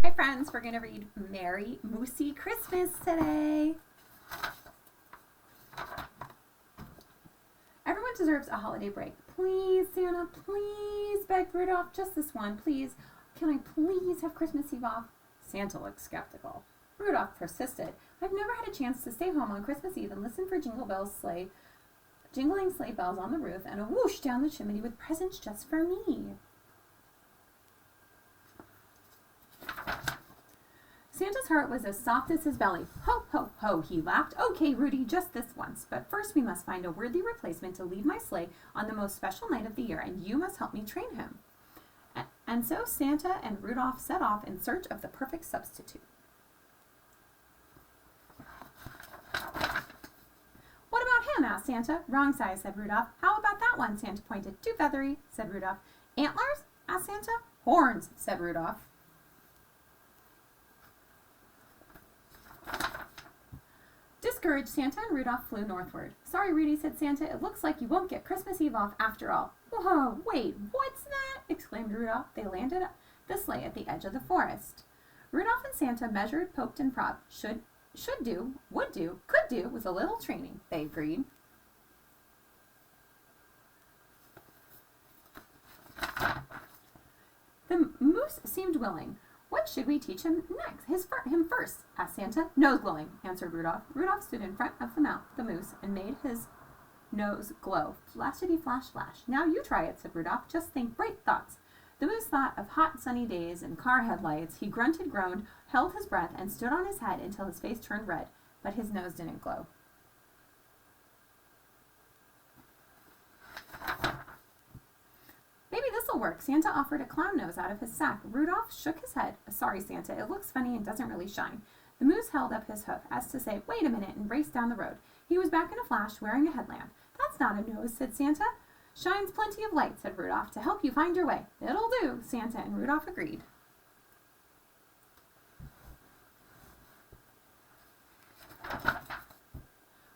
Hi friends, we're going to read Merry Moosey Christmas today. Everyone deserves a holiday break. Please, Santa, please, begged Rudolph, just this one, please. Can I please have Christmas Eve off? Santa looked skeptical. Rudolph persisted. I've never had a chance to stay home on Christmas Eve and listen for jingling sleigh bells on the roof and a whoosh down the chimney with presents just for me. Santa's heart was as soft as his belly. Ho, ho, ho, he laughed. Okay, Rudy, just this once. But first we must find a worthy replacement to lead my sleigh on the most special night of the year, and you must help me train him. And so Santa and Rudolph set off in search of the perfect substitute. What about him? Asked Santa. Wrong size, said Rudolph. How about that one? Santa pointed. Too feathery, said Rudolph. Antlers? Asked Santa. Horns, said Rudolph. Discouraged, Santa and Rudolph flew northward. Sorry, Rudy, said Santa. It looks like you won't get Christmas Eve off after all. Whoa, wait, what's that? Exclaimed Rudolph. They landed the sleigh at the edge of the forest. Rudolph and Santa measured, poked, and probed. Should do, would do, could do with a little training, they agreed. The moose seemed willing. What should we teach him next? Him first, asked Santa. Nose blowing, answered Rudolph. Rudolph stood in front of the moose and made his nose glow. Flashity flash flash. Now you try it, said Rudolph. Just think bright thoughts. The moose thought of hot sunny days and car headlights. He grunted, groaned, held his breath, and stood on his head until his face turned red, but his nose didn't glow. Maybe this'll work. Santa offered a clown nose out of his sack. Rudolph shook his head. Sorry, Santa, it looks funny and doesn't really shine. The moose held up his hoof, as to say, wait a minute, and raced down the road. He was back in a flash, wearing a headlamp. That's not a nose, said Santa. Shines plenty of light, said Rudolph, to help you find your way. It'll do, Santa and Rudolph agreed.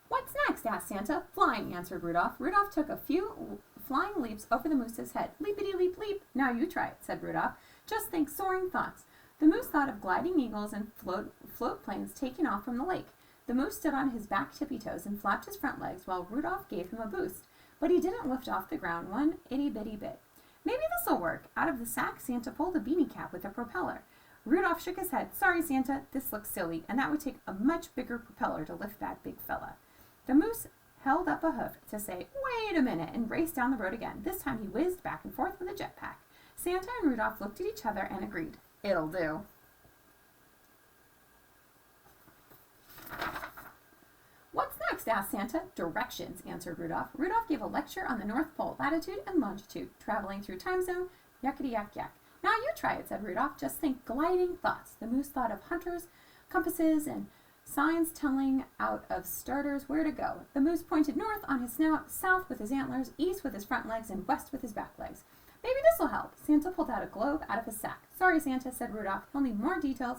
What's next? Asked Santa. Flying, answered Rudolph. Rudolph took a few flying leaps over the moose's head. Leapity leap leap. Now you try it, said Rudolph. Just think soaring thoughts. The moose thought of gliding eagles and float planes taking off from the lake. The moose stood on his back tippy toes and flapped his front legs while Rudolph gave him a boost. But he didn't lift off the ground one itty-bitty bit. Maybe this'll work. Out of the sack, Santa pulled a beanie cap with a propeller. Rudolph shook his head. Sorry, Santa, this looks silly, and that would take a much bigger propeller to lift that big fella. The moose held up a hoof to say, wait a minute, and raced down the road again. This time he whizzed back and forth with a jetpack. Santa and Rudolph looked at each other and agreed. It'll do. What's next? Asked Santa. Directions, answered Rudolph. Rudolph gave a lecture on the North Pole, latitude and longitude, traveling through time zone, yakety yak yak. Now you try it, said Rudolph. Just think gliding thoughts. The moose thought of hunters, compasses, and signs telling out of starters where to go. The moose pointed north on his snout, south with his antlers, east with his front legs, and west with his back legs. Maybe this'll help. Santa pulled out a globe out of his sack. Sorry, Santa, said Rudolph. He'll need more detail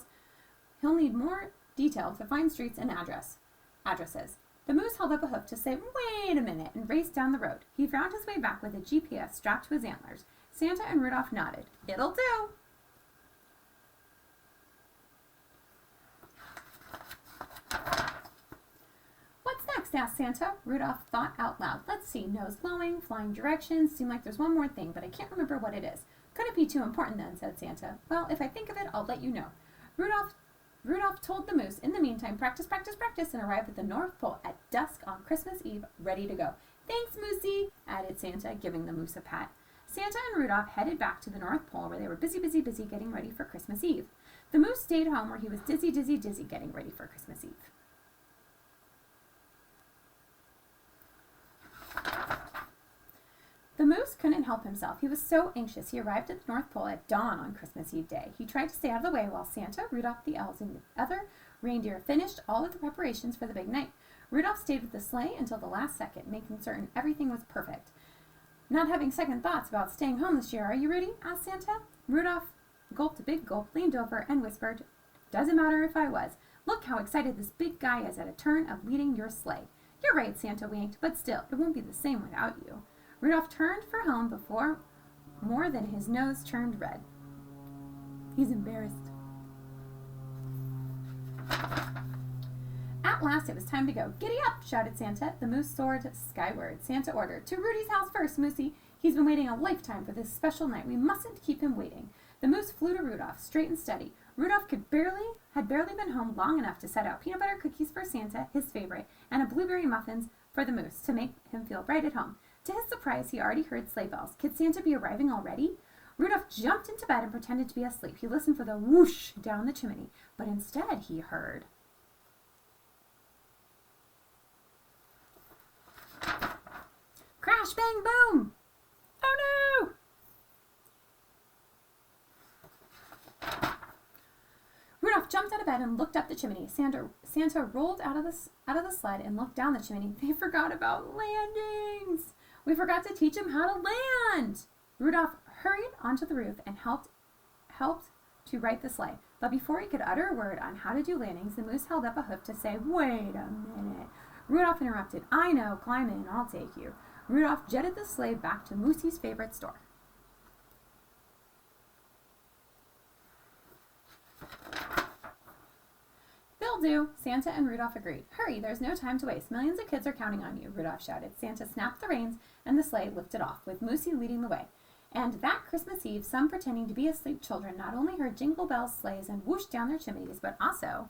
to find streets and addresses. The moose held up a hoof to say, wait a minute, and raced down the road. He found his way back with a GPS strapped to his antlers. Santa and Rudolph nodded. It'll do. What's next? Asked Santa. Rudolph thought out loud. Let's see. Nose glowing, flying directions. Seemed like there's one more thing, but I can't remember what it is. Couldn't be too important then, said Santa. Well, if I think of it, I'll let you know. Rudolph told the moose, in the meantime, practice, practice, practice, and arrived at the North Pole at dusk on Christmas Eve, ready to go. Thanks, Moosey, added Santa, giving the moose a pat. Santa and Rudolph headed back to the North Pole, where they were busy getting ready for Christmas Eve. The moose stayed home, where he was dizzy getting ready for Christmas Eve. The moose couldn't help himself. He was so anxious. He arrived at the North Pole at dawn on Christmas Eve day. He tried to stay out of the way while Santa, Rudolph, the elves, and the other reindeer finished all of the preparations for the big night. Rudolph stayed with the sleigh until the last second, making certain everything was perfect. Not having second thoughts about staying home this year, are you, Rudy? Asked Santa. Rudolph gulped a big gulp, leaned over, and whispered, doesn't matter if I was. Look how excited this big guy is at a turn of leading your sleigh. You're right, Santa winked, but still, it won't be the same without you. Rudolph turned for home before more than his nose turned red. He's embarrassed. At last it was time to go. Giddy up, shouted Santa. The moose soared skyward. Santa ordered, to Rudy's house first, Moosey. He's been waiting a lifetime for this special night. We mustn't keep him waiting. The moose flew to Rudolph, straight and steady. Rudolph had barely been home long enough to set out peanut butter cookies for Santa, his favorite, and a blueberry muffins for the moose to make him feel right at home. To his surprise, he already heard sleigh bells. Could Santa be arriving already? Rudolph jumped into bed and pretended to be asleep. He listened for the whoosh down the chimney, but instead he heard... Crash, bang, boom! Oh no! Rudolph jumped out of bed and looked up the chimney. Santa rolled out of the sled and looked down the chimney. They forgot about landings. We forgot to teach him how to land. Rudolph hurried onto the roof and helped to right the sleigh. But before he could utter a word on how to do landings, the moose held up a hoof to say, "Wait a minute." Rudolph interrupted. "I know. Climb in. I'll take you." Rudolph jetted the sleigh back to Moosey's favorite store. "They'll do," Santa and Rudolph agreed. "Hurry, there's no time to waste. Millions of kids are counting on you," Rudolph shouted. Santa snapped the reins, and the sleigh lifted off, with Moosey leading the way. And that Christmas Eve, some pretending to be asleep children not only heard jingle bells, sleighs, and whoosh down their chimneys, but also...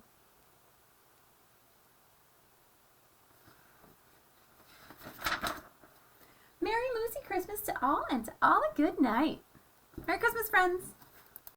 Merry Moosey Christmas to all, and to all a good night. Merry Christmas, friends!